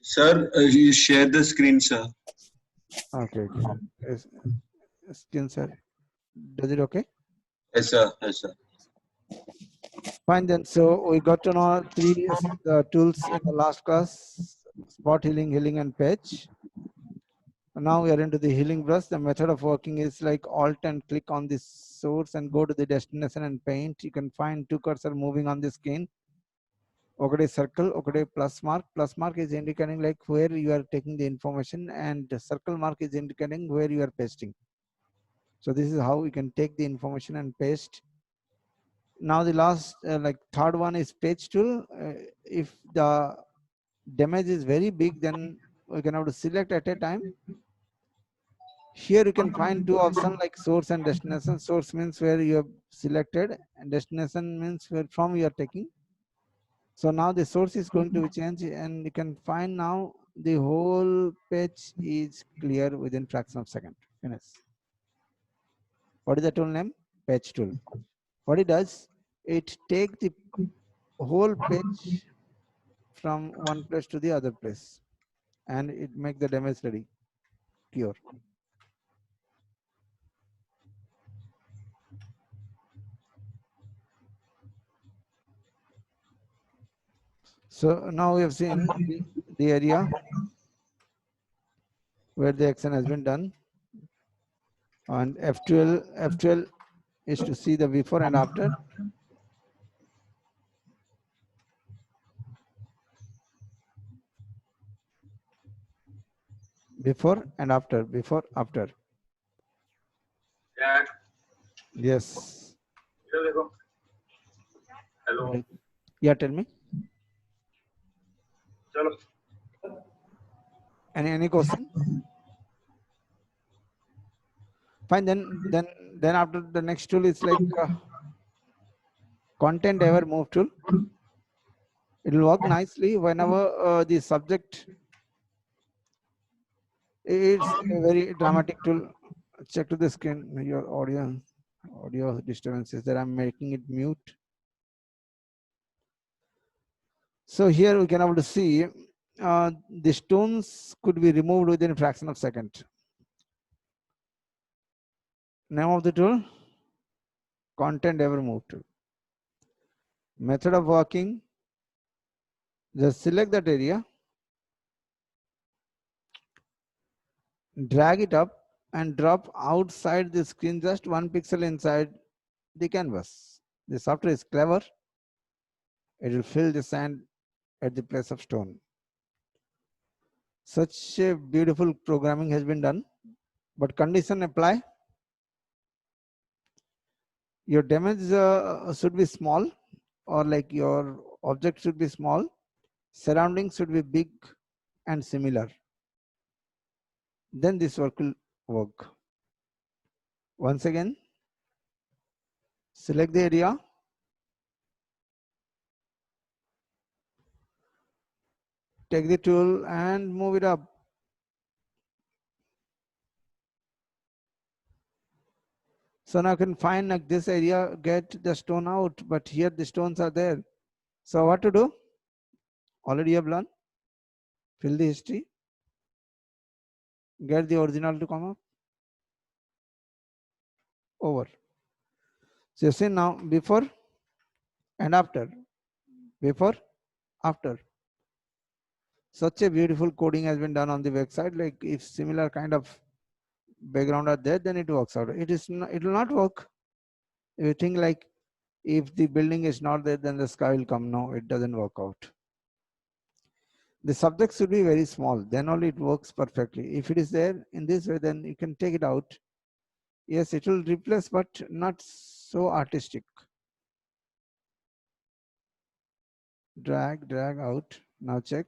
Sir, you share the screen, sir. Okay, okay. Screen share. Does it okay? Yes, sir. Yes, sir. Fine then. So we got to know three tools in the last class: spot healing, healing, and patch. Now we are into the healing brush. The method of working is like alt and click on the source and go to the destination and paint. You can find two cursor moving on the screen. Okay, circle, okay, plus mark. Plus mark is indicating like where you are taking the information, and the circle mark is indicating where you are pasting. So this is how we can take the information and paste. Now the last, like third one is page tool. If the damage is very big, then we can have to select at a time. Here you can find two options like source and destination. Source means where you have selected, and destination means where from you are taking. So now the source is going to be changed, and you can find now the whole page is clear within fraction of second. Finish. What is the tool name? Page tool. What it does, it take the whole page from one place to the other place, and it make the damage ready, cure. So now we have seen the area where the action has been done, and F12 is to see the before and after. Before and after, before, after. Yeah. Yes. Hello. Yeah, tell me. Chalo. Any question? Fine. Then after the next tool is like content ever move tool. It will work nicely whenever the subject. It's a very dramatic tool. Check to the screen. Your audio disturbances that I'm making it mute. So here we can able to see the stones could be removed within a fraction of a second. Name of the tool, content ever move tool. Method of working, just select that area, drag it up and drop outside the screen just 1 pixel inside the canvas. The software is clever. It will fill the sand at the place of stone. Such a beautiful programming has been done, but condition apply. Your damage should be small, or like your object should be small. Surroundings should be big and similar. Then this work will work. Once again, select the area, take the tool and move it up. So now I can find like this area, get the stone out, but here the stones are there. So what to do? Already you have learned. Fill the history. Get the original to come up. Over. So you see now before and after. Before, after. Such a beautiful coding has been done on the website. Like if similar kind of background are there, then it works out. It will not work. If you think like if the building is not there, then the sky will come. No, it doesn't work out. The subject should be very small, then only it works perfectly. If it is there in this way, then you can take it out. Yes, it will replace, but not so artistic. Drag out. Now check.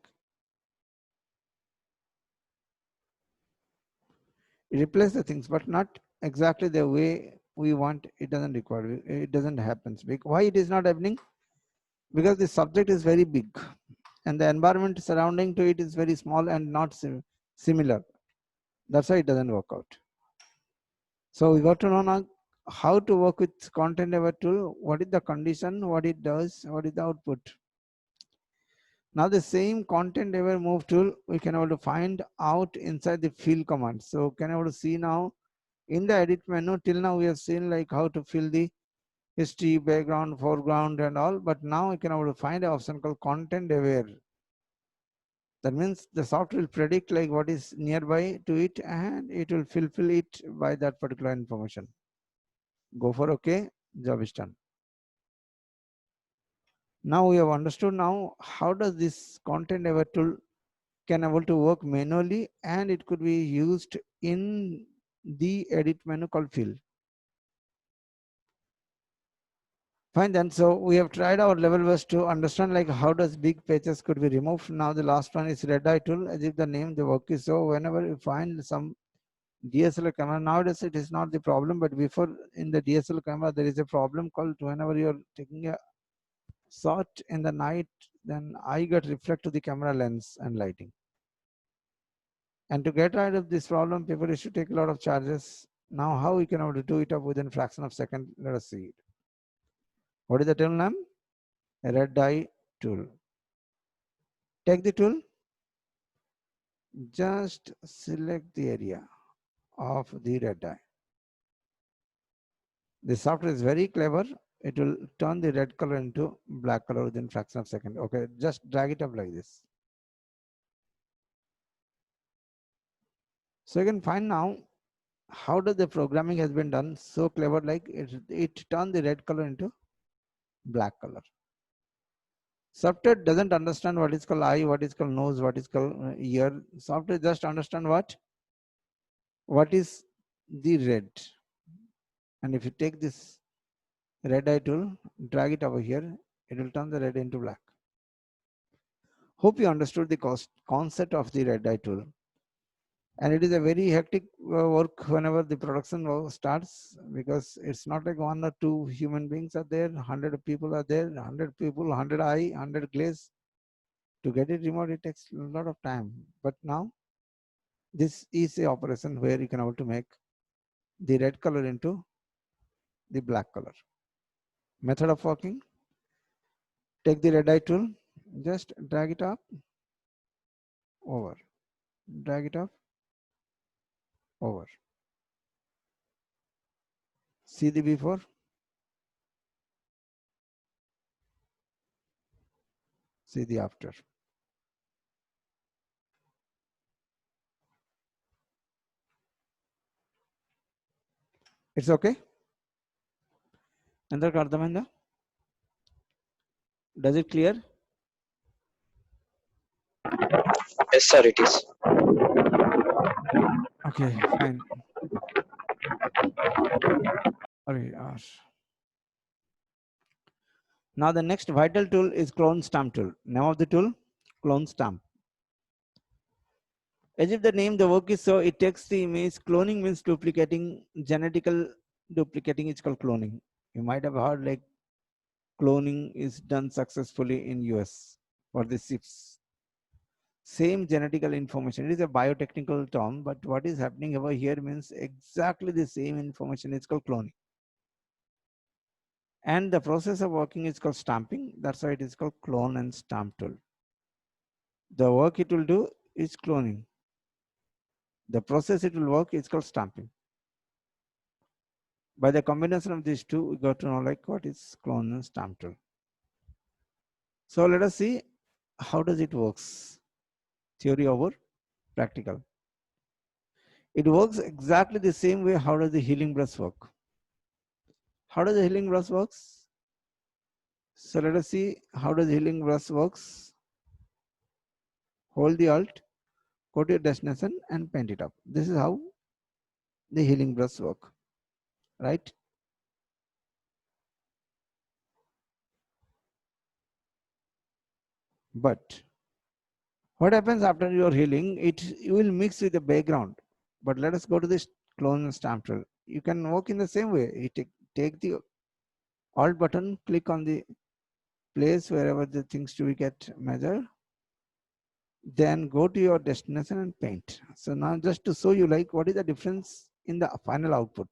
Replace the things, but not exactly the way we want. It doesn't require. It doesn't happen. Why it is not happening? Because the subject is very big, and the environment surrounding to it is very small and not similar. That's why it doesn't work out. So we got to know now how to work with content ever tool. What is the condition? What it does? What is the output? Now the same content aware move tool, we can able to find out inside the fill command. So can able to see now in the edit menu, till now we have seen like how to fill the history, background, foreground and all, but now we can able to find an option called content aware. That means the software will predict like what is nearby to it and it will fulfill it by that particular information. Go for OK, job is done. Now we have understood now how does this content aware tool can able to work manually and it could be used in the edit menu called fill. Fine then, so we have tried our level best to understand like how does big pages could be removed. Now the last one is red eye tool, as if the name the work is. So whenever you find some DSLR camera, nowadays it is not the problem, but before in the DSLR camera there is a problem called whenever you are taking a shot in the night, then eye get reflect to the camera lens and lighting. And to get rid of this problem, people used to take a lot of charges. Now how we can able to do it up within a fraction of a second, let us see it. What is the tool name? Red eye tool. Take the tool, just select the area of the red eye. The software is very clever. It will turn the red color into black color within fraction of a second. Okay, just drag it up like this. So you can find now how does the programming has been done so clever, like it turned the red color into black color. Software doesn't understand what is called eye, what is called nose, what is called ear. Software just understand what is the red. And if you take this red eye tool, drag it over here, it will turn the red into black. Hope you understood the concept of the red eye tool. And it is a very hectic work whenever the production work starts, because it's not like one or two human beings are there, 100 people are there, 100 people, 100 eye, 100 glaze. To get it removed, it takes a lot of time. But now this is a operation where you can able to make the red color into the black color. Method of working: take the red eye tool, just drag it up, over, drag it up, over. See the before, see the after. It's okay. Andar Kardamanda? Does it clear? Yes, sir, it is. Okay, fine. Okay, now the next vital tool is clone stamp tool. Name of the tool, clone stamp. As if the name the work is so, it takes the image. Cloning means duplicating, genetical duplicating is called cloning. You might have heard like cloning is done successfully in US for the ships. Same genetical information. It is a biotechnical term, but what is happening over here means exactly the same information. It's called cloning. And the process of working is called stamping. That's why it is called clone and stamp tool. The work it will do is cloning. The process it will work is called stamping. By the combination of these two, we got to know like what is clone and stamp tool. So let us see how does it works. Theory over practical. It works exactly the same way. How does the healing brush work? How does the healing brush works? So let us see how does the healing brush works. Hold the alt, go to your destination and paint it up. This is how the healing brush work, right? But what happens after your healing? You will mix with the background. But let us go to this clone and stamp tool. You can work in the same way. You take the alt button, click on the place wherever the things to get measured. Then go to your destination and paint. So now just to show you like what is the difference in the final output.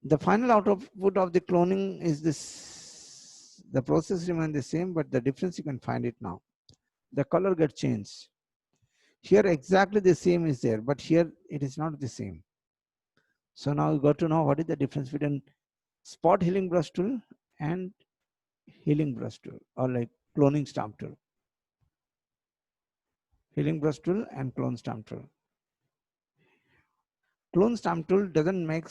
The final output of the cloning is this The process remains the same, but the difference you can find it now. The color gets changed. Here exactly the same is there, but here it is not the same. So now you got to know what is the difference between spot healing brush tool and healing brush tool, or like cloning stamp tool. Healing brush tool and clone stamp tool. Clone stamp tool doesn't make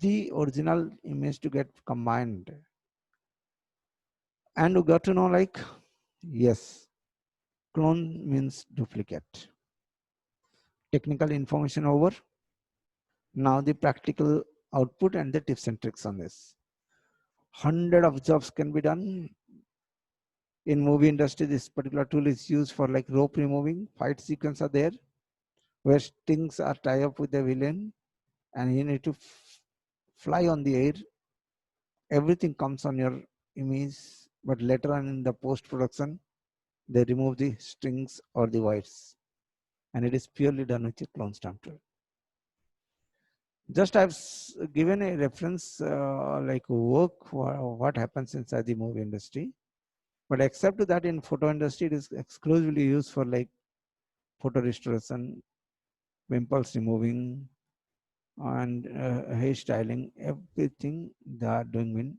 the original image to get combined. And you got to know, like, yes, clone means duplicate. Technical information over. Now the practical output and the tips and tricks on this. 100 of jobs can be done. In movie industry, this particular tool is used for like rope removing. Fight sequence are there where strings are tied up with the villain and you need to fly on the air. Everything comes on your image, but later on in the post-production, they remove the strings or the wires, and it is purely done with a clone stamp tool. Just I've given a reference like work what happens inside the movie industry, but except to that in photo industry, it is exclusively used for like photo restoration, pimples removing, and hairstyling. Everything they are doing in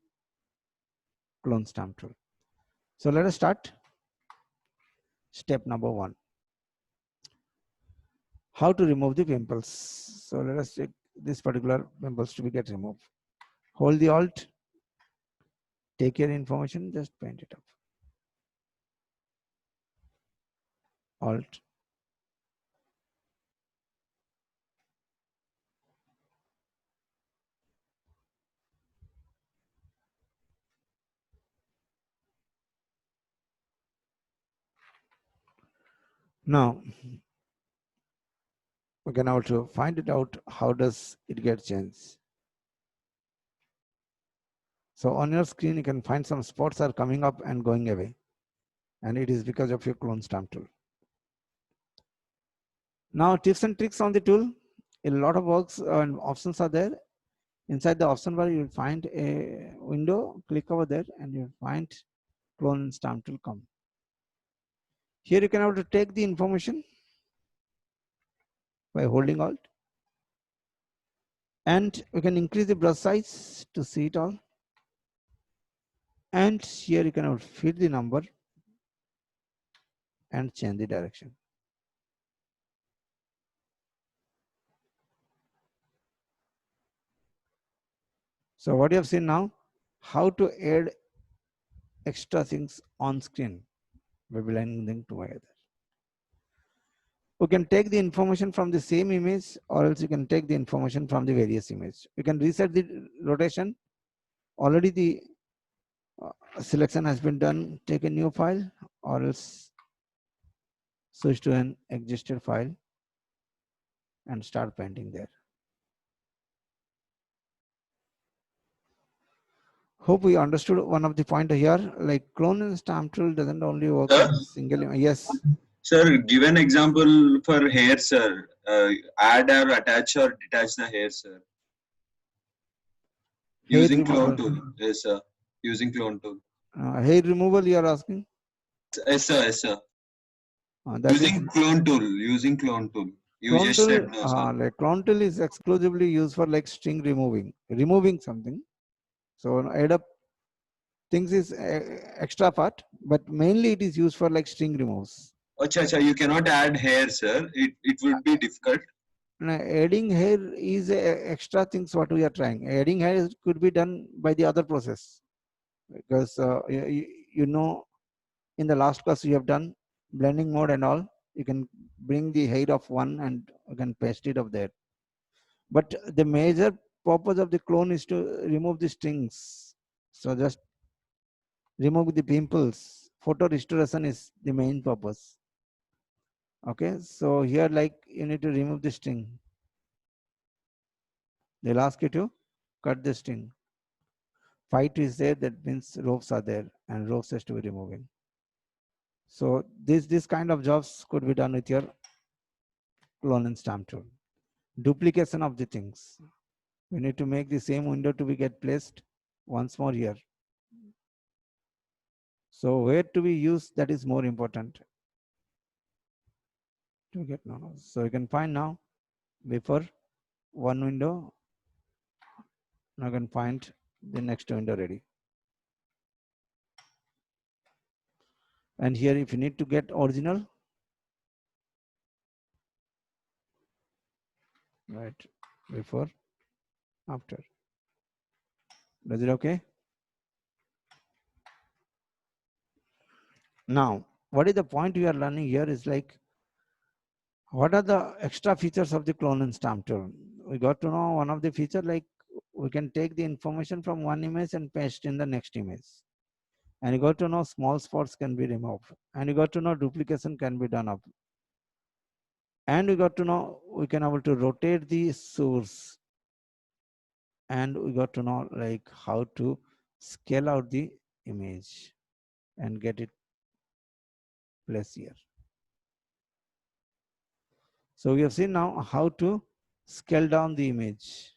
clone stamp tool. So let us start. Step number 1. How to remove the pimples. So let us check this particular pimples to be get removed. Hold the Alt, take your information, just paint it up. Alt. Now we can also find it out. How does it get changed? So on your screen, you can find some spots are coming up and going away. And it is because of your clone stamp tool. Now tips and tricks on the tool. A lot of works and options are there. Inside the option bar, you will find a window. Click over there and you will find clone stamp tool come. Here you can have to take the information by holding Alt. And we can increase the brush size to see it all. And here you can feed the number and change the direction. So what you have seen now, how to add extra things on screen by blending them together. We can take the information from the same image, or else you can take the information from the various images. You can reset the rotation. Already the selection has been done. Take a new file, or else switch to an existing file and start painting there. Hope we understood one of the point here. Like clone and stamp tool doesn't only work on single. Yes. Sir, give an example for hair, sir. Add or attach or detach the hair, sir. Hair Using removal. clone tool. Yes, sir. Using clone tool. Hair removal, you are asking? Yes, sir. Yes, sir. Using clone tool. Using clone tool. You clone just tool, said no, sir. like clone tool is exclusively used for like string removing something. So add up things is extra part, but mainly it is used for like string removes. Acha, you cannot add hair, sir. It would be difficult. Now, adding hair is extra things what we are trying. Adding hair could be done by the other process, because you know in the last class you have done blending mode and all. You can bring the height of one and you can paste it up there. But the major purpose of the clone is to remove the strings. So just remove the pimples. Photo restoration is the main purpose. Okay, so here like you need to remove the string. They'll ask you to cut the string. Fight is there, that means ropes are there and ropes has to be removing. So this kind of jobs could be done with your clone and stamp tool. Duplication of the things. We need to make the same window to be get placed once more here. So where to be used, that is more important to get now. So you can find now before one window, now you can find the next window ready. And here if you need to get original, right, before, after. Is it okay? Now, what is the point we are learning here is like, what are the extra features of the clone and stamp tool? We got to know one of the feature, like we can take the information from one image and paste in the next image. And you got to know small spots can be removed. And you got to know duplication can be done up. And we got to know we can able to rotate the source. And we got to know like how to scale out the image and get it placed here. So we have seen now how to scale down the image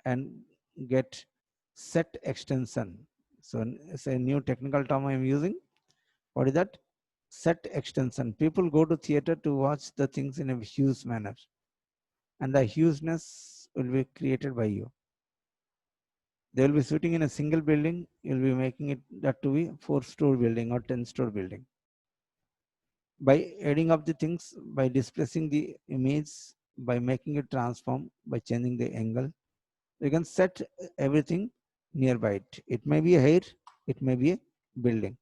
and get set extension. So it's a new technical term I'm using. What is that? Set extension. People go to theater to watch the things in a huge manner, and the hugeness will be created by you. They will be sitting in a single building. You'll be making it that to be 4-story building or 10-story building. By adding up the things, by displacing the image, by making it transform, by changing the angle, you can set everything nearby it. It may be a hair, it may be a building.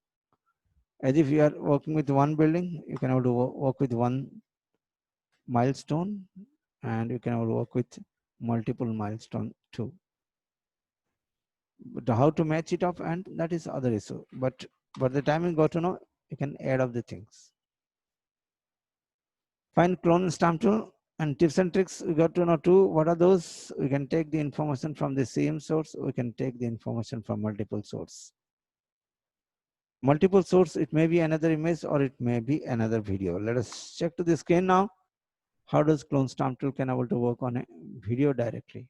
As if you are working with one building, you can able to work with one milestone, and you can able to work with multiple milestone too. But how to match it up, and that is other issue. But by the time you got to know, you can add up the things. Find clone and stamp tool. And tips and tricks, we got to know too. What are those? We can take the information from the same source. We can take the information from multiple source. Multiple source, it may be another image or it may be another video. Let us check to the screen now. How does clone stamp tool can able to work on a video directly?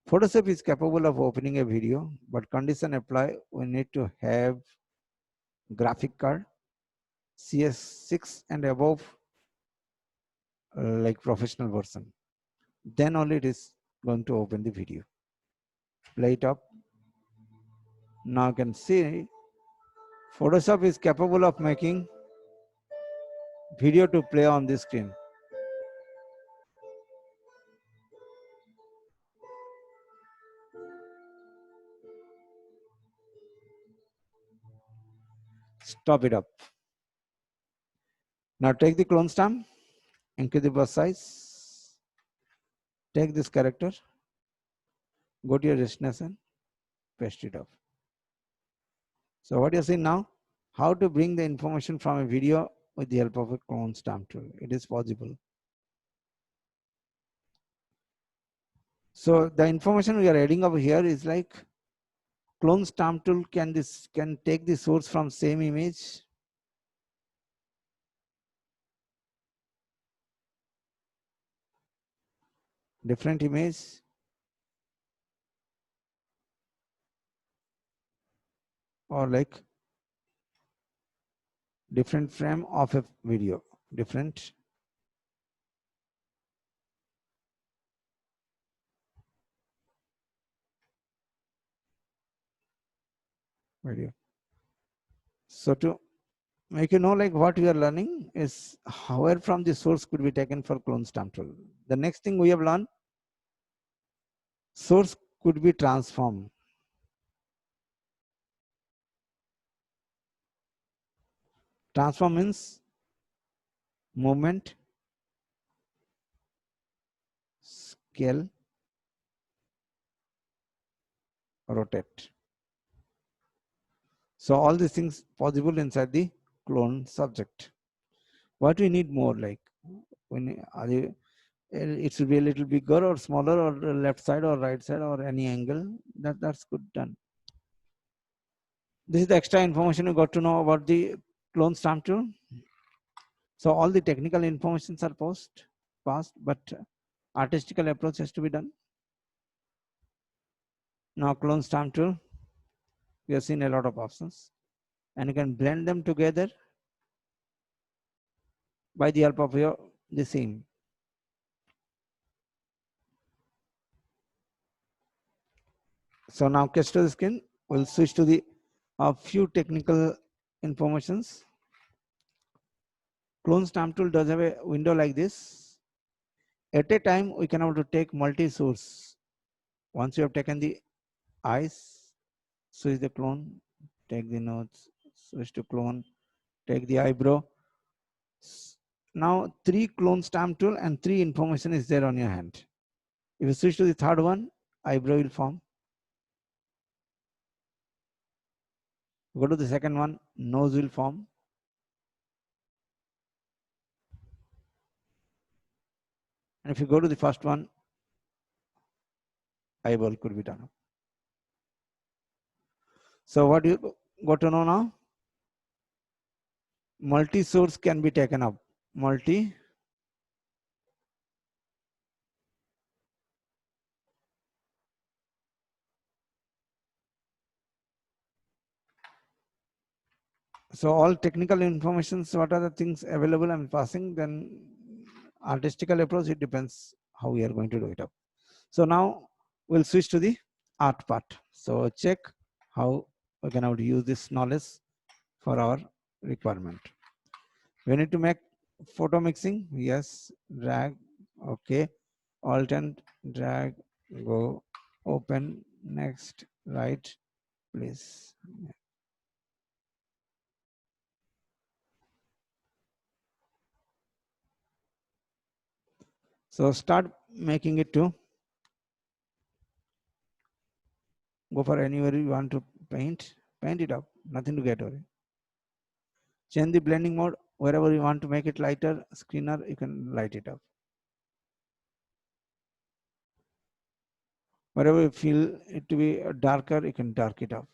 Photoshop is capable of opening a video, but condition apply. We need to have graphic card, CS6 and above, like professional version. Then only it is going to open the video. Play it up. Now you can see Photoshop is capable of making video to play on the screen. Stop it up. Now take the clone stamp, increase the brush size, take this character, go to your destination, paste it up. So what you're seeing now, how to bring the information from a video with the help of a clone stamp tool. It is possible. So the information we are adding over here is like clone stamp tool can take the source from same image, different image, or like different frame of a video, different video. So to make you know like what we are learning is where from the source could be taken for clone stamp tool. The next thing we have learned, source could be transformed. Transform means movement, scale, rotate. So all these things possible inside the clone subject. What we need more, like when it should be a little bigger or smaller or left side or right side or any angle, that's good done. This is the extra information you got to know about the clone stamp tool. So all the technical informations are passed, but artistical approach has to be done. Now clone stamp tool, We have seen a lot of options, and you can blend them together by the help of the same. So now catch to the screen. We'll switch to the few technical informations. Clone stamp tool does have a window like this. At a time, we can able to take multi-source. Once you have taken the eyes, switch the clone, take the nose, switch to clone, take the eyebrow. Now 3 clone stamp tool and 3 information is there on your hand. If you switch to the third one, eyebrow will form. Go to the second one, nose will form. And if you go to the first one, eyeball could be done. So what you got to know now? Multi-source can be taken up. So all technical informations, what are the things available I'm passing, then artistical approach, it depends how we are going to do it up. So now we'll switch to the art part. So check how we can use this knowledge for our requirement. We need to make photo mixing. Yes, drag, okay. Alt and drag, go, open, next, right, please. So start making it to go for anywhere you want to paint it up, nothing to get away. Change the blending mode, wherever you want to make it lighter, screener, you can light it up. Wherever you feel it to be darker, you can dark it up.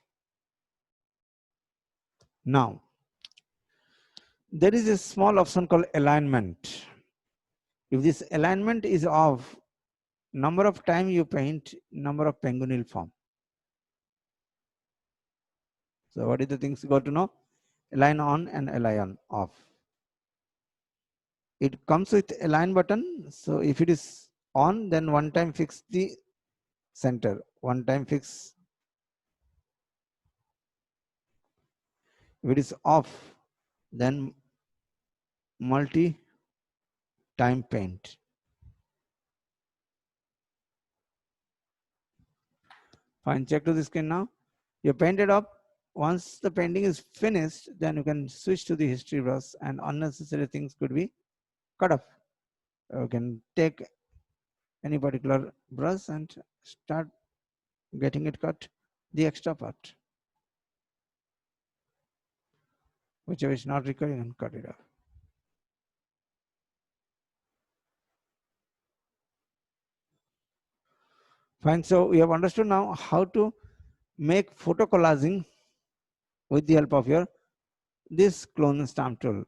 Now, there is a small option called alignment. If this alignment is off, number of time you paint, number of penguin will form. So what is the things you got to know? Align on and align off. It comes with align button. So if it is on, then one time fix the center, one time fix. If it is off, then multi time paint. Fine, check to the screen now. You painted up. Once the painting is finished, then you can switch to the history brush and unnecessary things could be cut off. You can take any particular brush and start getting it cut, the extra part. Whichever is not required, you can cut it off. Fine, so we have understood now how to make photo collaging with the help of this clone stamp tool.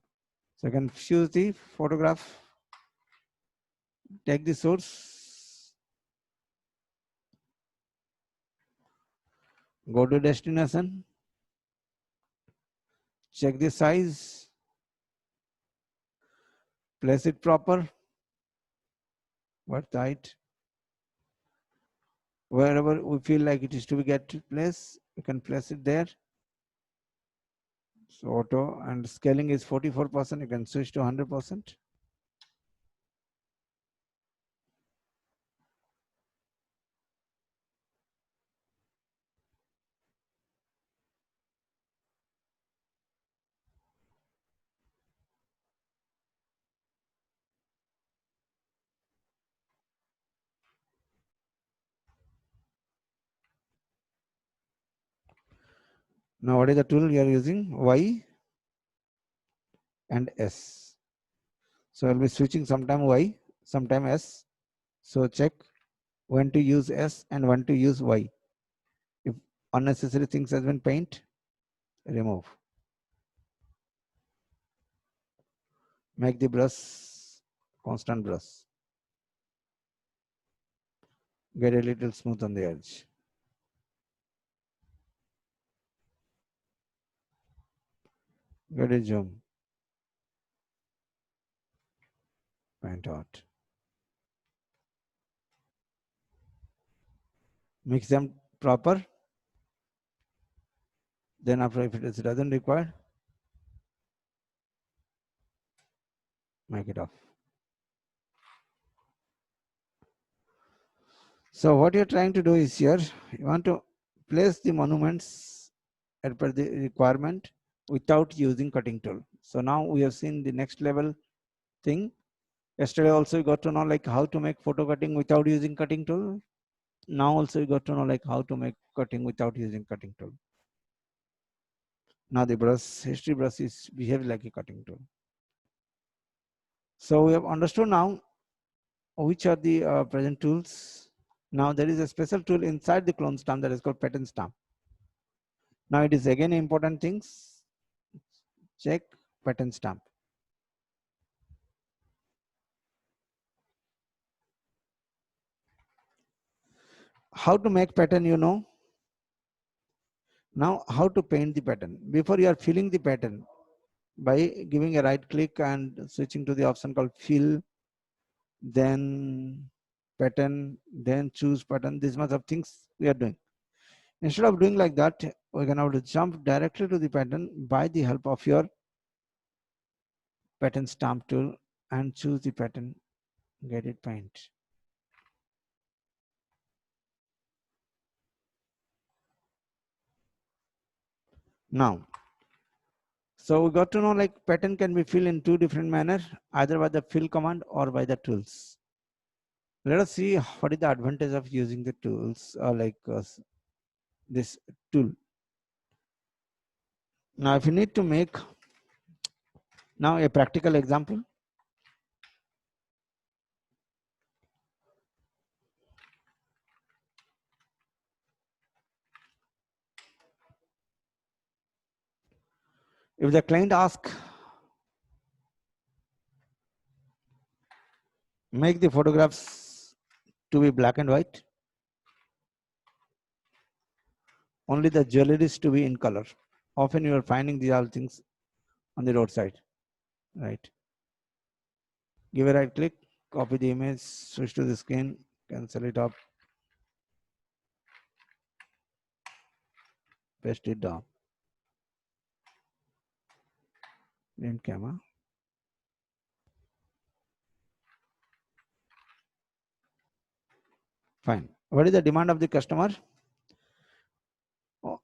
So you can choose the photograph, take the source, go to destination, check the size, place it proper, what height, wherever we feel like it is to be get place, you can place it there. So auto and scaling is 44%, you can switch to 100%. Now what is the tool you are using? Y and S. So I'll be switching sometime Y, sometime S. So check when to use S and when to use Y. If unnecessary things has been paint, remove. Make the brush constant brush. Get a little smooth on the edge. Get it zoom. Point out. Mix them proper. Then after, if it doesn't require, make it off. So what you're trying to do is here, you want to place the monuments as per the requirement without using cutting tool. So now we have seen the next level thing. Yesterday also you got to know like how to make photo cutting without using cutting tool. Now also you got to know like how to make cutting without using cutting tool. Now the brush, history brush is behave like a cutting tool. So we have understood now which are the present tools. Now there is a special tool inside the clone stamp that is called pattern stamp. Now it is again important things. Check pattern stamp. How to make pattern, you know. Now how to paint the pattern. Before you are filling the pattern by giving a right click and switching to the option called fill, then pattern, then choose pattern. This much of things we are doing. Instead of doing like that, we're going to jump directly to the pattern by the help of your pattern stamp tool and choose the pattern, get it paint. Now, so we got to know like pattern can be filled in two different manner, either by the fill command or by the tools. Let us see what is the advantage of using the tools or this tool. Now, if you need to make now a practical example, if the client asks, make the photographs to be black and white, only the jewelry is to be in color. Often you are finding these all things on the roadside, right? Give a right click, copy the image, switch to the screen, cancel it up, paste it down. In camera. Fine. What is the demand of the customer?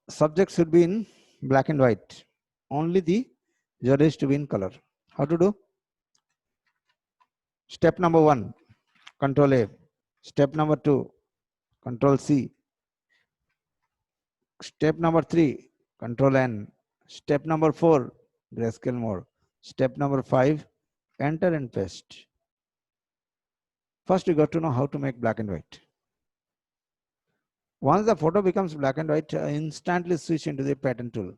Subject should be in black and white. Only the jewelry is to be in color. How to do? Step number 1, Control A. Step number 2, Control C. Step number 3, Control N. Step number 4, grayscale mode. Step number 5, enter and paste. First, you got to know how to make black and white. Once the photo becomes black and white, instantly switch into the pattern tool.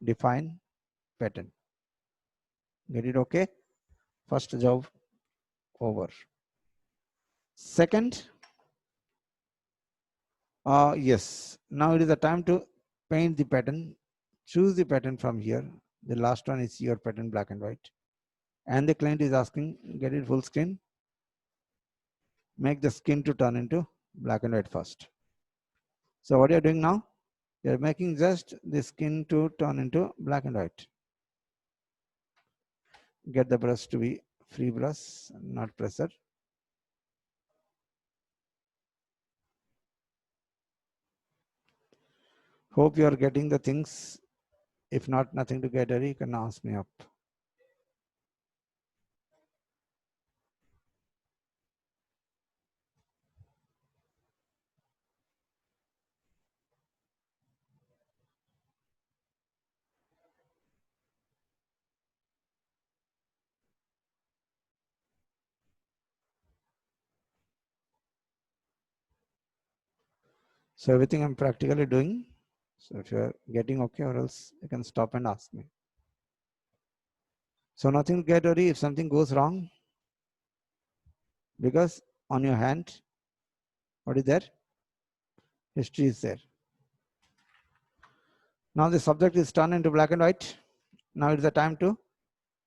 Define pattern. Get it okay? First job over. Second, yes, now it is the time to paint the pattern. Choose the pattern from here. The last one is your pattern black and white. And the client is asking, get it full screen. Make the skin to turn into black and white first. So what you're doing now, you're making just the skin to turn into black and white. Get the brush to be free brush, not pressure. Hope you are getting the things. If not, nothing to get ready, you can ask me up. So everything I'm practically doing. So if you're getting okay, or else you can stop and ask me. So nothing to get worried if something goes wrong, because on your hand, what is there? History is there. Now the subject is turned into black and white. Now it's the time to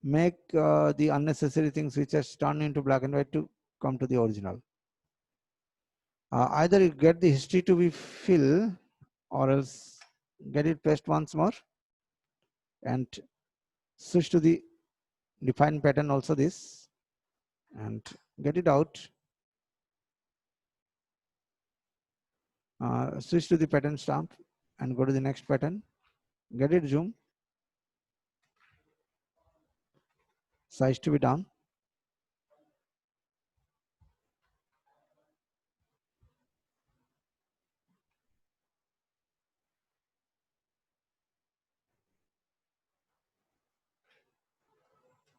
make the unnecessary things which has turned into black and white to come to the original. Either you get the history to be filled or else get it pressed once more and switch to the define pattern also this and get it out. Switch to the pattern stamp and go to the next pattern. Get it zoom. Size to be down.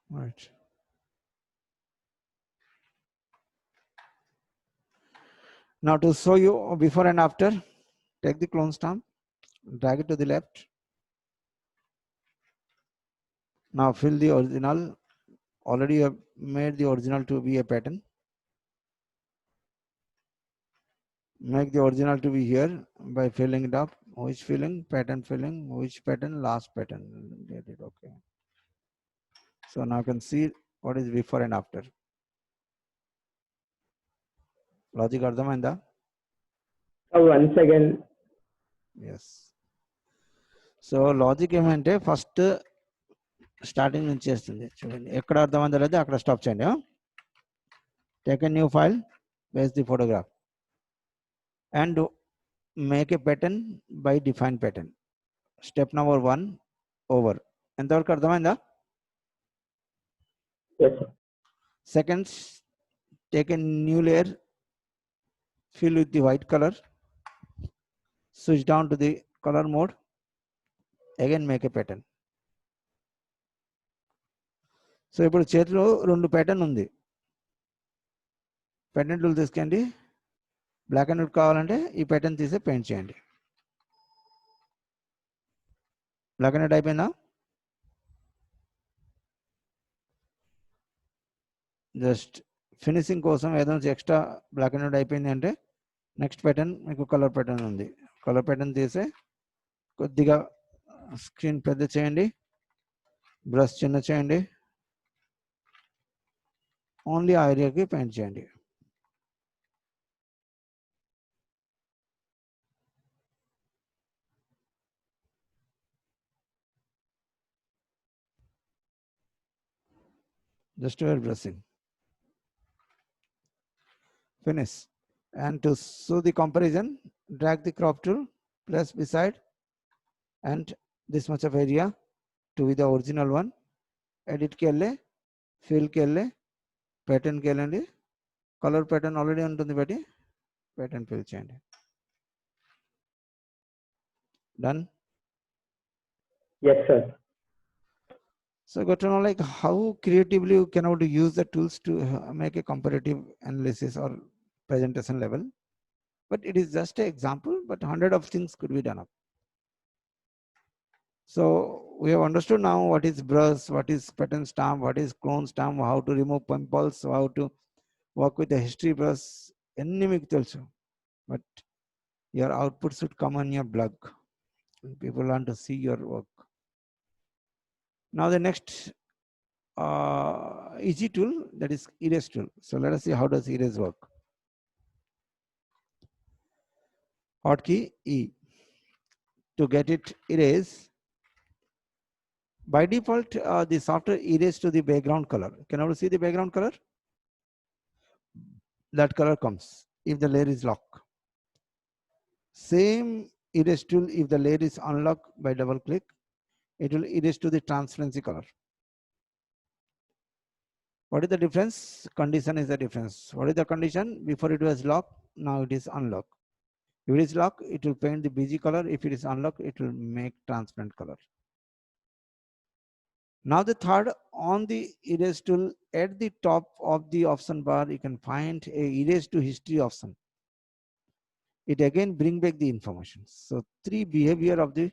Right. Now to show you before and after, take the clone stamp, drag it to the left. Now fill the original. Already you have made the original to be a pattern. Make the original to be here by filling it up. Which filling? Pattern filling. Which pattern? Last pattern. Get it. Okay. So now you can see what is before and after. Logic అర్థమైందా? Once again. Yes. So logic ఏమంటే first starting నుంచి చేస్తుంది చూడండి ఎక్కడ అర్థమైందో లేదో అక్కడ stop చేయండి. Take a new file, paste the photograph and make a pattern by define pattern. Step number 1 over. ఎంతవరకు అర్థమైందా? Yes, sir. Second, take a new layer, fill with the white color, switch down to the color mode, again make a pattern. So ఇప్పుడు చేతిలో రెండు pattern ఉంది. Pattern tool తీసుకోండి. Black and white కావాలంటే ఈ pattern తీసి పెయింట్ చేయండి. Black and white అయిపోయిందా? జస్ట్ ఫినిషింగ్ కోసం ఏదైనా ఎక్స్ట్రా బ్లాక్ అండ్ వైట్ అయిపోయింది అంటే నెక్స్ట్ ప్యాటర్న్ మీకు కలర్ ప్యాటర్న్ ఉంది. కలర్ ప్యాటర్న్ తీసి కొద్దిగా స్క్రీన్ పెద్ద చేయండి, బ్రష్ చిన్న చేయండి, ఓన్లీ ఆ ఏరియాకి పెయింట్ చేయండి. Just your brushing. Finish. And to show the comparison, drag the crop tool, press beside, and this much of area to be the original one. Edit kelle, fill kelle, pattern kellandi, color pattern already untundi bati, pattern fill cheyandi. Done. Yes, sir. So got to know like how creatively you can use the tools to make a comparative analysis or presentation level. But it is just an example, but 100 of things could be done up. So we have understood now what is brush, what is pattern stamp, what is clone stamp, how to remove pimples, how to work with the history brush. Any మీకు తెలుసు, but your output should come on your blog. People want to see your work. Now the next easy tool, that is erase tool. So let us see how does erase work. Hotkey E to get it erase. By default, the software erase to the background color. Can you see the background color? That color comes if the layer is locked. Same erase tool if the layer is unlocked by double click, it will erase to the transparency color. What is the difference? Condition is the difference. What is the condition? Before it was locked, now it is unlocked. If it is locked, it will paint the BG color. If it is unlocked, it will make transparent color. Now the third, on the erase tool at the top of the option bar, you can find a erase to history option. It again bring back the information. So 3 behavior of the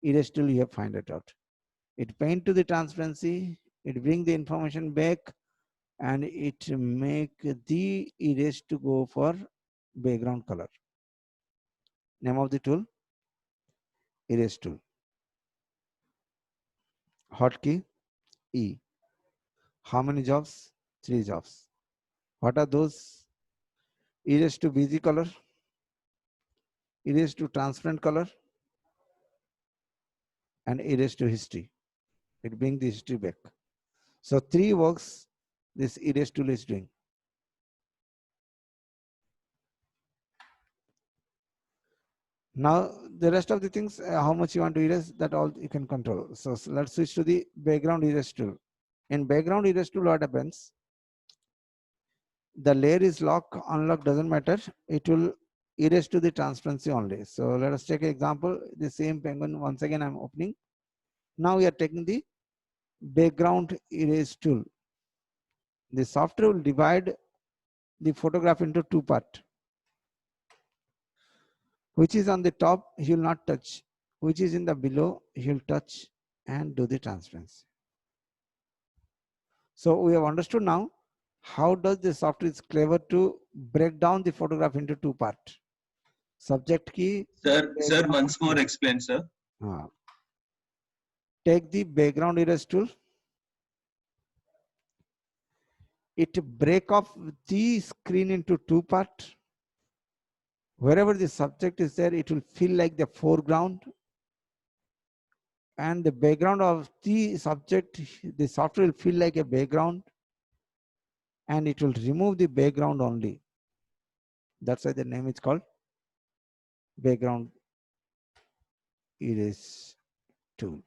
erase tool you have find it out. It paint to the transparency, it bring the information back, and it make the erase to go for background color. Name of the tool, erase tool. hotkey E. How many jobs? 3 jobs. What are those? Erase to busy color, erase to transparent color, and erase to history. It brings the history back. So 3 works this erase tool is doing. Now the rest of the things, how much you want to erase, that all you can control. So let's switch to the background erase tool. In background erase tool, what happens? The layer is lock, unlock, doesn't matter. It will erase to the transparency only. So let us take an example. The same penguin, once again I'm opening. Now we are taking the background erase tool. The software will divide the photograph into 2 parts. Which is on the top, he will not touch. Which is in the below, he will touch and do the transparency. So we have understood now how does the software is clever to break down the photograph into 2 parts. Subject key. Sir, once more explain, sir. Take the background erase tool. It break off the screen into 2 parts. Wherever the subject is there, it will feel like the foreground. And the background of the subject, the software will feel like a background. And it will remove the background only. That's why the name is called background erase tool.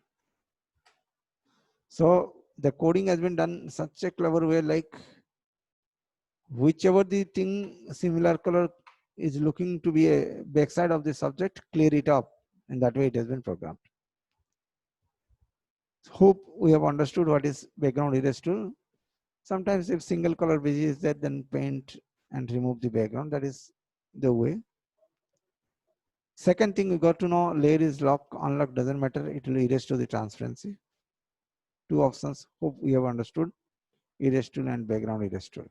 So the coding has been done such a clever way, like whichever the thing similar color is looking to be a backside of the subject, clear it up. And that way it has been programmed. Hope we have understood what is background erase tool. Sometimes if single color busy is there, then paint and remove the background. That is the way. Second thing we got to know, layer is lock, unlock, doesn't matter. It will erase to the transparency. 2 options. Hope we have understood. Erase tool and background erase tool.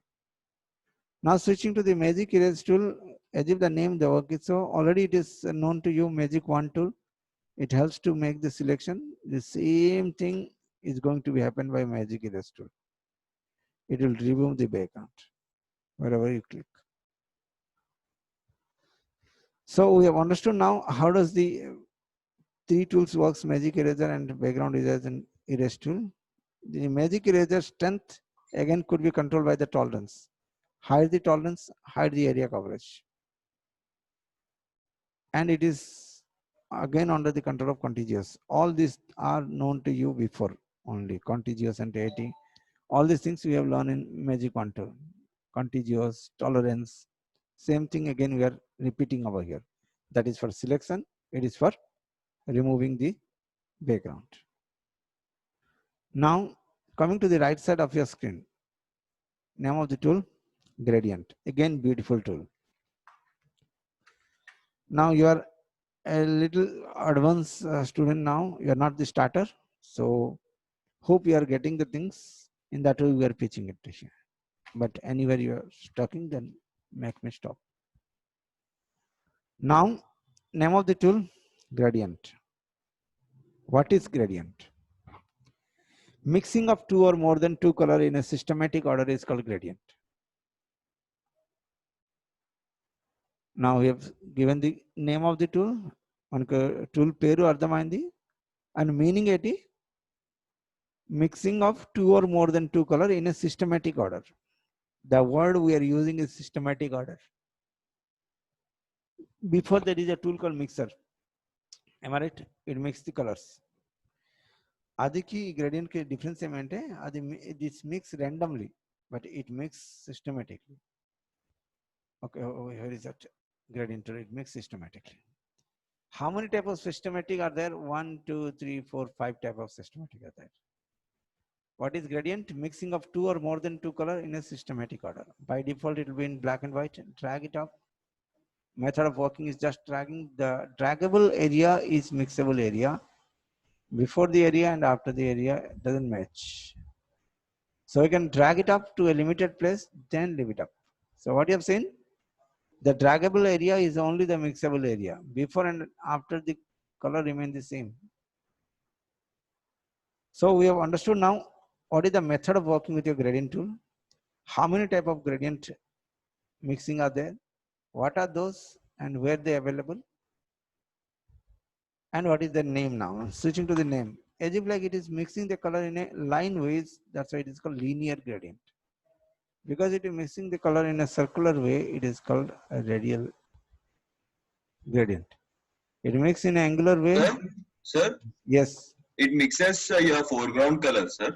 Now switching to the magic erase tool, as if the name the work is so already it is known to you, magic wand tool. It helps to make the selection. The same thing is going to be happen by magic erase tool. It will remove the background wherever you click. So we have understood now how does the 3 tools works, magic eraser and background eraser and erase tool. The magic eraser strength again could be controlled by the tolerance. Hide the tolerance, hide the area coverage. And it is again under the control of contiguous. All these are known to you before only, contiguous and AT. All these things we have learned in magic wand tool. Contiguous, tolerance, same thing again we are repeating over here. That is for selection, it is for removing the background. Now coming to the right side of your screen, name of the tool, gradient. Again, beautiful tool. Now you are a little advanced student now, you are not the starter. So hope you are getting the things in that way we are pitching it to here. But anywhere you are talking, then make me stop. Now, name of the tool, gradient. What is gradient? Mixing of 2 or more than 2 color in a systematic order is called gradient. Now we have given the name of the tool. Tool peru ardhamaindi and meaning eti mixing of 2 or more than 2 color in a systematic order. The word we are using is systematic order. Before there is a tool called mixer. Am I right? It mixes the colors. Adiki gradient ke difference emente this mix randomly, but it mix systematically. Okay, here is that gradient. It mix systematically. How many types of systematic are there? 1, 2, 3, 4, 5 types of systematic are there. What is gradient? Mixing of 2 or more than 2 color in a systematic order. By default, it will be in black and white. Drag it up. Method of working is just dragging. The draggable area is mixable area. Before the area and after the area doesn't match. So you can drag it up to a limited place, then leave it up. So what you have seen? The draggable area is only the mixable area. Before and after the color remain the same. So we have understood now what is the method of working with your gradient tool, how many type of gradient mixing are there, what are those and where they available, and what is the name now. Switching to the name, as if like it is mixing the color in a line ways, that's why it is called linear gradient. Because it is mixing the color in a circular way, it is called a radial gradient. It makes in an angular way. Sir, Yes. it mixes your foreground color, sir.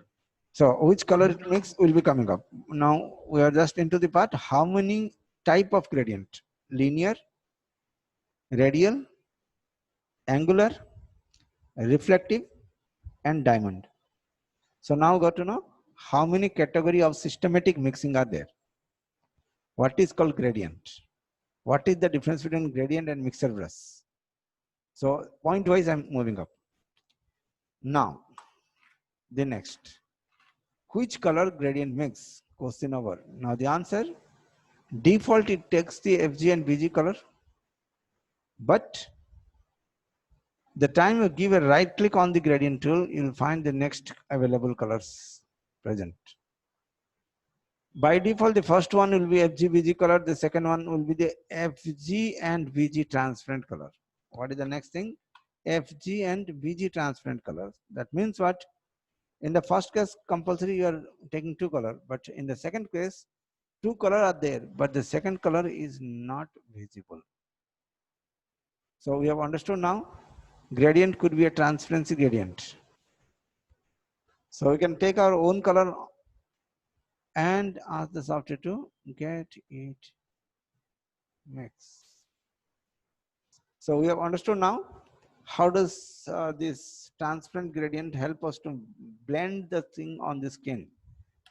So which color it makes will be coming up. Now we are just into the part, how many type of gradient? Linear, radial, angular, reflective, and diamond. So now got to know how many category of systematic mixing are there. What is called gradient? What is the difference between gradient and mixer brush? So point wise I'm moving up. Now the next, which color gradient mix? Question over. Now the answer, default it takes the FG and BG color, but the time you give a right click on the gradient tool, you'll find the next available colors present. By default, the first one will be FG-BG color, the second one will be the FG and BG transparent color. What is the next thing? FG and BG transparent colors. That means what? In the first case, compulsory you are taking two color, but in the second case, two color are there, but the second color is not visible. So we have understood now, gradient could be a transparency gradient. So we can take our own color and ask the software to get it mix. So we have understood now how does this transparent gradient help us to blend the thing on the skin.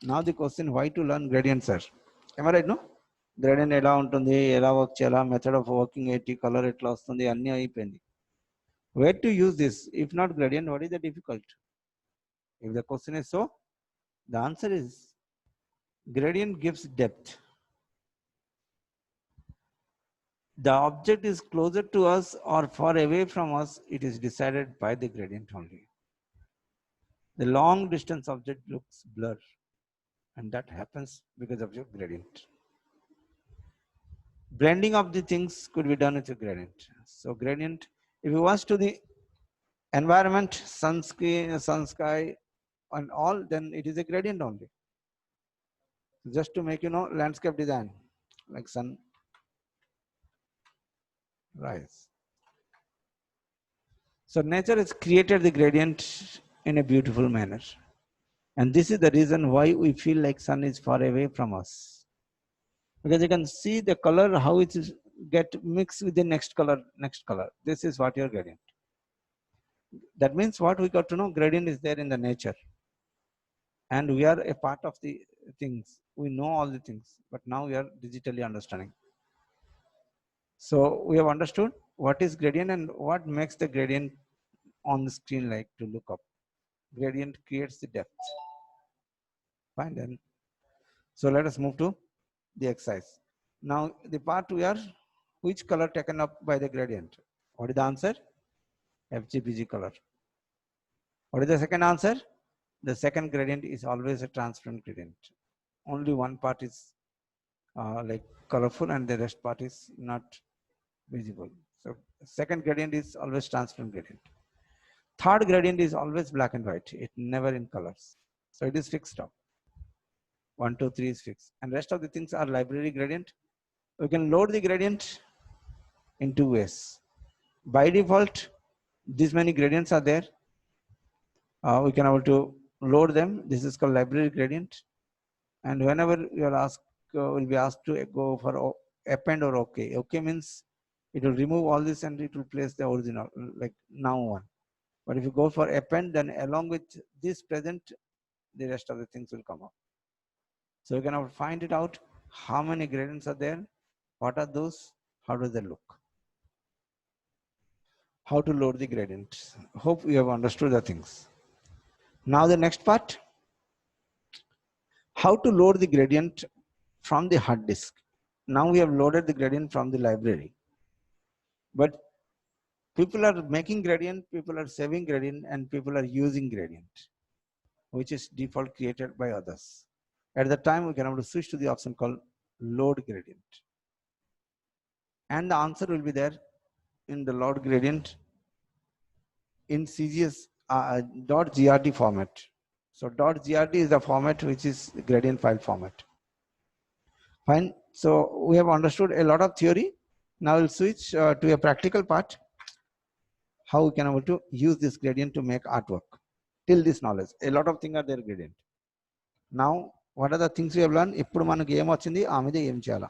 Now the question, why to learn gradient, sir? Am I right, no? Gradient ఎలా ఉంటుంది, ఎలా work చేయాలా, method of working ఏంటి, colour ఎట్లా వస్తుంది, అన్నీ అయిపోయింది. Where to use this? If not gradient, what is the difficult? If the question is so, the answer is gradient gives depth. The object is closer to us or far away from us, it is decided by the gradient only. The long distance object looks blurred, and that happens because of your gradient. Blending of the things could be done with a gradient. So gradient, if you watch to the environment, sun sky and all, then it is a gradient only. Just to make landscape design like sun rise. So nature has created the gradient in a beautiful manner, and this is the reason why we feel like sun is far away from us, because you can see the color how it is get mixed with the next color. This is what your gradient. That means what we got to know, gradient is there in the nature, and we are a part of the things. We know all the things, but now we are digitally understanding. So we have understood what is gradient and what makes the gradient on the screen like to look up. Gradient creates the depth. Fine then. So let us move to the exercise. Now the part we are, which color taken up by the gradient? What is the answer? FGBG color. What is the second answer? The second gradient is always a transparent gradient. Only one part is like colorful and the rest part is not visible. So second gradient is always transparent gradient. Third gradient is always black and white. It never in colors. So it is fixed up. 1, 2, 3 is fixed. And rest of the things are library gradient. We can load the gradient in two ways. By default, these many gradients are there. We can able to load them. This is called library gradient. And whenever you are asked, will be asked to go for append or OK. OK means it will remove all this and it will place the original, like now one. But if you go for append, then along with this present, the rest of the things will come up. So you can find it out how many gradients are there, what are those, how do they look. How to load the gradient. Hope you have understood the things. Now the next part, how to load the gradient from the hard disk. Now we have loaded the gradient from the library. But people are making gradient, people are saving gradient, and people are using gradient. which is default created by others. At the time, we can able to switch to the option called load gradient. And the answer will be there in the load gradient in CGS .grd format. So .grd is the format which is gradient file format. Fine. So we have understood a lot of theory. Now we'll switch to a practical part. How we can able to use this gradient to make artwork. Till this knowledge, a lot of things are there gradient. Now, what are the things we have learned? ఇప్పుడు మనకి ఏం వచ్చింది ఆ మీద ఏం చేయాలా?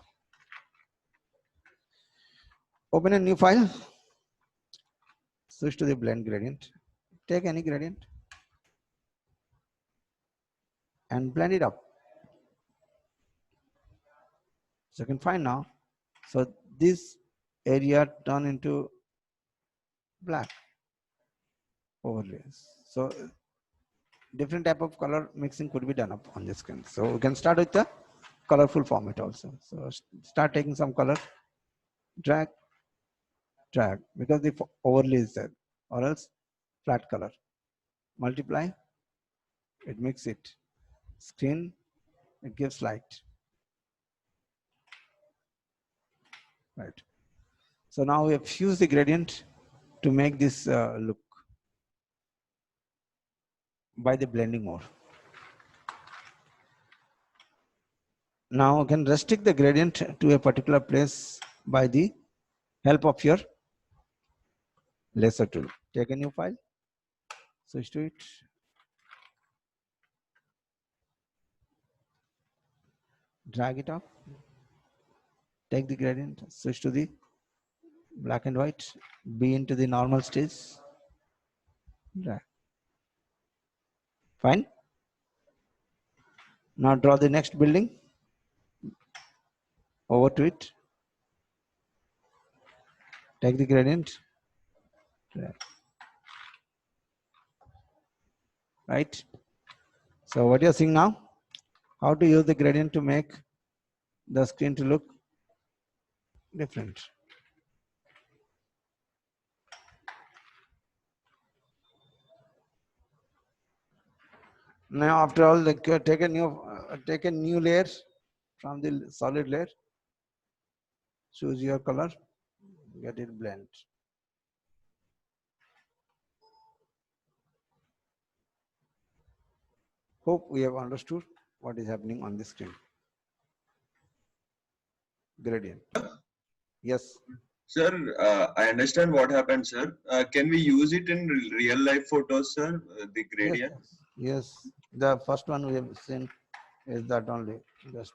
Open a new file. Switch to the blend gradient. Take any gradient and blend it up. So you can find now. So this area turn into black overlays. So different type of color mixing could be done up on this screen. So we can start with the colorful format also. So start taking some color, drag, because the overlay is there, or else flat color. Multiply, it makes it. Screen, it gives light. Right. So now we have fused the gradient to make this look by the blending mode. Now you can restrict the gradient to a particular place by the help of your laser tool. Take a new file, switch to it. Drag it up. Take the gradient, switch to the black and white, be into the normal stage. Drag. Fine. Now draw the next building. Over to it. Take the gradient. Drag. Right. So what you're seeing now, how to use the gradient to make the screen to look different. Now after all, take a new layer from the solid layer. Choose your color, get it blend. Hope we have understood what is happening on the screen. Gradient. Yes. Sir, I understand what happened, sir. Can we use it in real life photos, sir? The gradient. Yes. The first one we have seen is that only. Just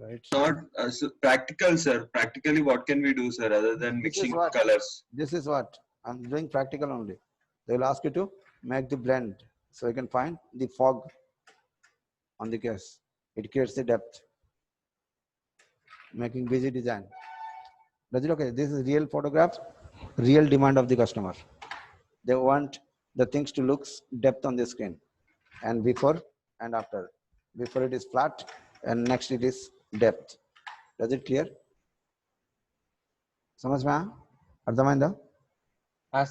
right. Not so practical, sir. Practically, what can we do, sir, other than mixing what? colors? This is what I'm doing practical only. They will ask you to make the blend. So you can find the fog on the case. It creates the depth. Making busy design. Does it okay? This is real photograph, real demand of the customer. They want the things to look depth on the screen, and before and after. Before it is flat, and next it is depth. Does it clear? समझ में आया? अर्थమైందా?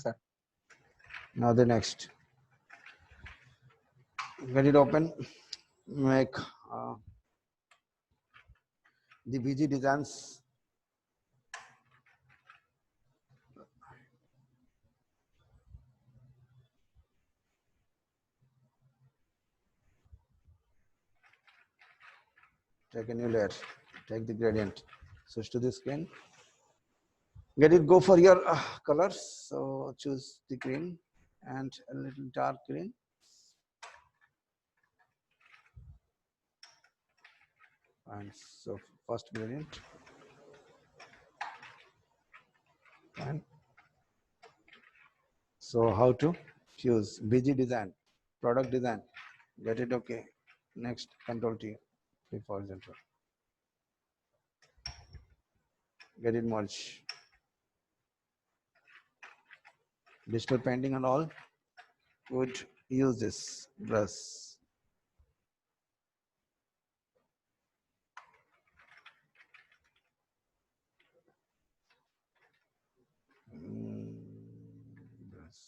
sir. Now the next. Get it open. Make the BG designs. Take a new layer. Take the gradient. Switch to the screen. Get it. Go for your colors. So choose the green and a little dark green. And so first gradient. And so how to fuse BG design, product design. Get it okay. Next, Control T, flip horizontal. Get it merge. Digital painting and all would use this brush. Brush.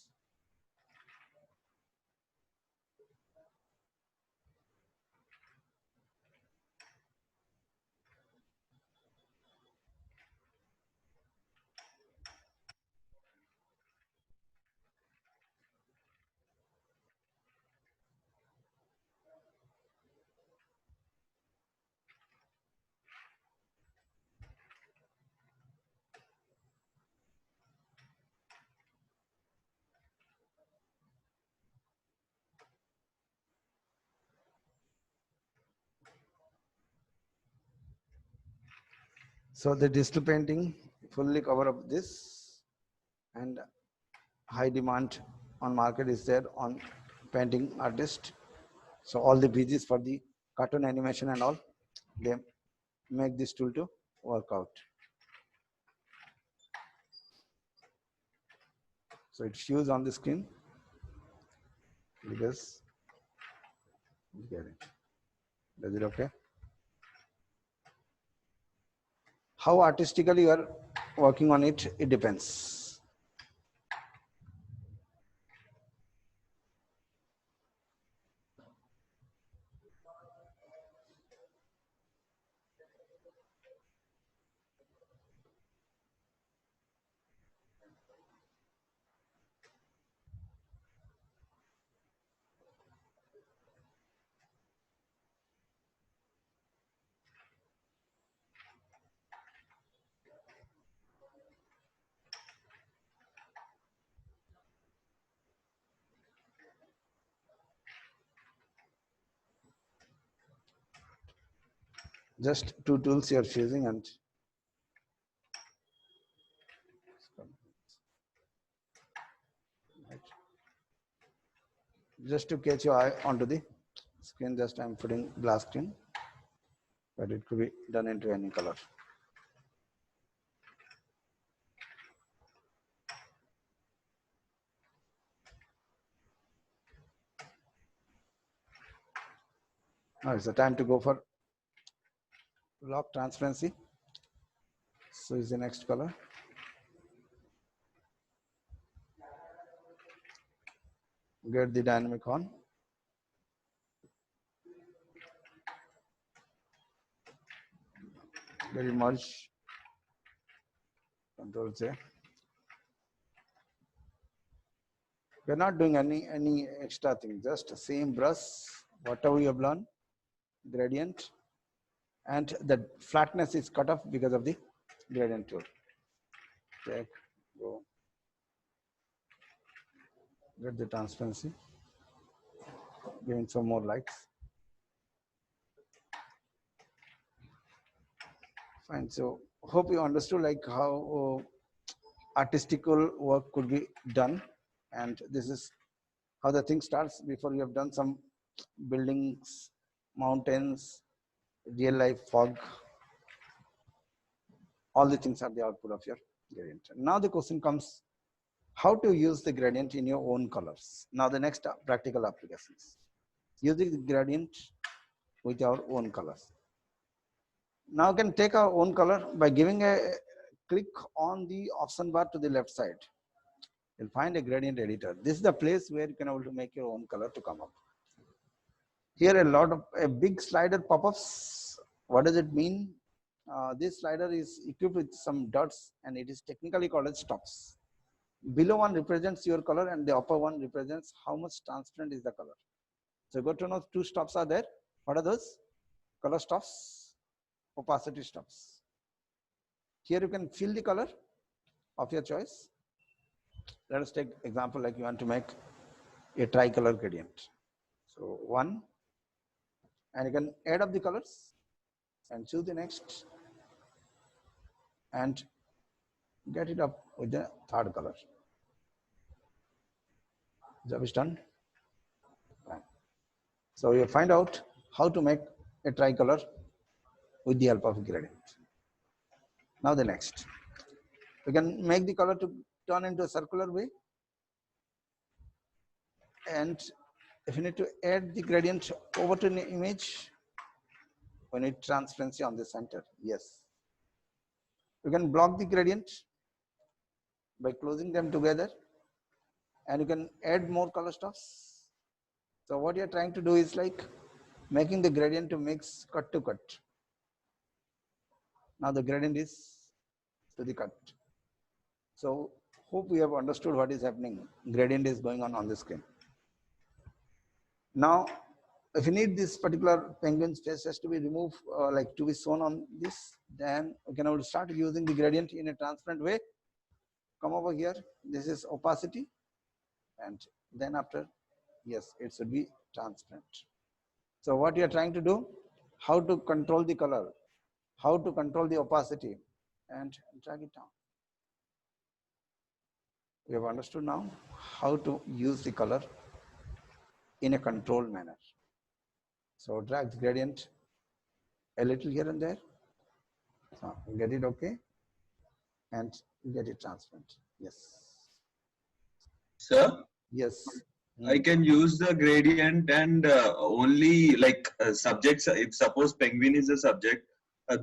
So the digital painting fully cover up this, and high demand on market is there on painting artist. So all the BGs for the cartoon animation and all, they make this tool to work out. So it shows on the screen because get it. Does it okay? How artistically you are working on it, it depends. Just two tools you are choosing, and just to catch your eye onto the screen, just I'm putting glass screen, but it could be done into any color. Now it's the time to go for lock transparency. So is the next color. Get the dynamic on. Get it merge. Control J. We're not doing any extra thing, just same brush, whatever you have learned, gradient, and the flatness is cut off because of the gradient tool. Check, go. Get the transparency, giving some more lights. Fine. So hope you understood like how artistical work could be done, and this is how the thing starts before you have done some buildings, mountains, real life fog. All the things are the output of your gradient. Now the question comes, how to use the gradient in your own colors. Now the next practical applications. Using the gradient with our own colors. Now we can take our own color by giving a click on the option bar to the left side. You'll find a gradient editor. This is the place where you can able to make your own color to come up. Here a big slider pop-ups. What does it mean? This slider is equipped with some dots, and it is technically called as stops. Below one represents your color, and the upper one represents how much transparent is the color. So you got to know two stops are there. What are those? Color stops, opacity stops. Here you can fill the color of your choice. Let us take example like you want to make a tricolor gradient. So one, and you can add up the colors and choose the next and get it up with the third color. Job is done. Fine. So you find out how to make a tricolor with the help of a gradient. Now the next, we can make the color to turn into a circular way, and if you need to add the gradient over to an image, we need transparency on the center. Yes, you can block the gradient by closing them together, and you can add more color stuffs. So what you're trying to do is like making the gradient to mix cut to cut. Now the gradient is to the cut. So hope we have understood what is happening. Gradient is going on the screen. Now, if you need this particular penguin face has to be removed, like to be shown on this, then we can start using the gradient in a transparent way. Come over here. This is opacity, and then after, yes, it should be transparent. So what you are trying to do, how to control the color, how to control the opacity, and drag it down. We have understood now how to use the color in a controlled manner. So drag the gradient a little here and there. So get it okay and get it transparent. Yes. Sir, Yes. I can use the gradient and only like subjects. If suppose penguin is a subject,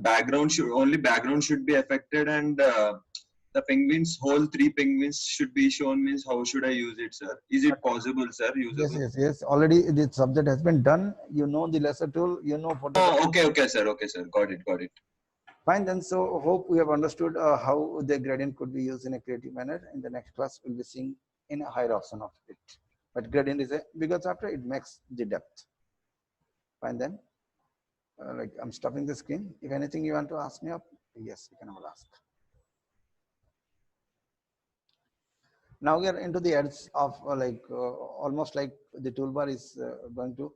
background should be affected, and the penguins, whole three penguins should be shown. Means how should I use it, sir? Is it possible, sir? Yes, Usable? yes. Already the subject has been done. You know the lesser tool. You know photo. Oh, okay, sir. Okay, sir. Got it. Fine then. So hope we have understood how the gradient could be used in a creative manner. In the next class, we'll be seeing in a higher option of it. But gradient is a bigger chapter. It makes the depth. Fine then. Like I'm stopping the screen. If anything you want to ask me up, yes, you can all ask. Now we are into the edge of almost like the toolbar is going to